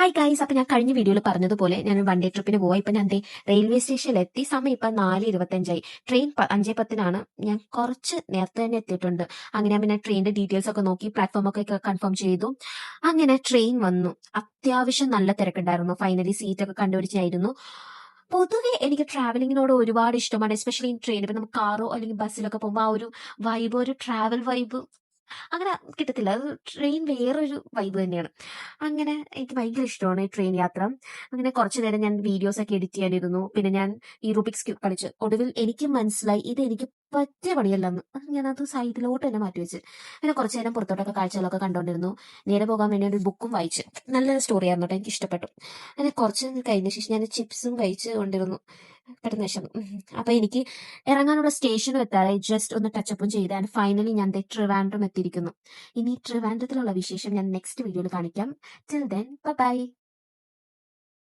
Hi guys, അപ്പൊ ഞാൻ കഴിഞ്ഞ വീഡിയോയിൽ പറഞ്ഞതുപോലെ ഞാൻ വൺ ഡേ ട്രിപ്പിന് പോയി. ഇപ്പൊ ഞാൻ റെയിൽവേ സ്റ്റേഷനിൽ എത്തി. സമയം ഇപ്പൊ 4:25. ട്രെയിൻ 5:10 ഞാൻ കുറച്ച് നേരത്തെ തന്നെ എത്തിയിട്ടുണ്ട്. അങ്ങനെ പിന്നെ ട്രെയിനിന്റെ ഡീറ്റെയിൽസ് ഒക്കെ നോക്കി പ്ലാറ്റ്ഫോം ഒക്കെ കൺഫേം ചെയ്തു. അങ്ങനെ ട്രെയിൻ വന്നു. അത്യാവശ്യം നല്ല തിരക്കുണ്ടായിരുന്നു. ഫൈനലി സീറ്റ് ഒക്കെ കണ്ടുപിടിച്ചായിരുന്നു. പൊതുവെ എനിക്ക് ട്രാവലിങ്ങിനോട് ഒരുപാട് ഇഷ്ടമാണ്. Especially train. ഇപ്പൊ നമുക്ക് കാറോ അല്ലെങ്കിൽ ബസ്സിലൊക്കെ പോകുമ്പോൾ ആ ഒരു വൈബ്, ഒരു ട്രാവൽ വൈബ് അങ്ങനെ കിട്ടത്തില്ല. അത് ട്രെയിൻ വേറൊരു വൈബ് തന്നെയാണ്. അങ്ങനെ എനിക്ക് ഭയങ്കര ഇഷ്ടമാണ് ഈ ട്രെയിൻ യാത്ര. അങ്ങനെ കുറച്ചു നേരം ഞാൻ വീഡിയോസ് ഒക്കെ എഡിറ്റ് ചെയ്യാനിരുന്നു. പിന്നെ ഞാൻ ഈ റുബിക്സ് ക്യൂബ് കളിച്ചു. ഒടുവിൽ എനിക്ക് മനസ്സിലായി ഇത് എനിക്ക് പറ്റിയ പണിയല്ലെന്ന്. ഞാനത് സൈഡിലോട്ട് തന്നെ മാറ്റി വെച്ച്. പിന്നെ കുറച്ചു നേരം പുറത്തോട്ടൊക്കെ കാഴ്ചകളൊക്കെ കണ്ടുകൊണ്ടിരുന്നു. നേരെ പോകാൻ വേണ്ടി ഒരു ബുക്കും വായിച്ചു. നല്ലൊരു സ്റ്റോറി ആയിരുന്നു കേട്ടോ, എനിക്ക് ഇഷ്ടപ്പെട്ടു. അങ്ങനെ കുറച്ച് കഴിഞ്ഞ ശേഷം ഞാൻ ചിപ്സും കഴിച്ച് കൊണ്ടിരുന്നു. പെട്ടെന്ന് വിശന്നു. അപ്പൊ എനിക്ക് ഇറങ്ങാനുള്ള സ്റ്റേഷനും എത്താറായി. ജസ്റ്റ് ഒന്ന് ടച്ചപ്പും ചെയ്ത് ആൻഡ് ഫൈനലി ഞാൻ ട്രിവാൻഡ്രം എത്തിയിരിക്കുന്നു. ഇനി ട്രിവാൻഡ്രത്തിലുള്ള വിശേഷം ഞാൻ നെക്സ്റ്റ് വീഡിയോയിൽ കാണിക്കാം. Till then bye.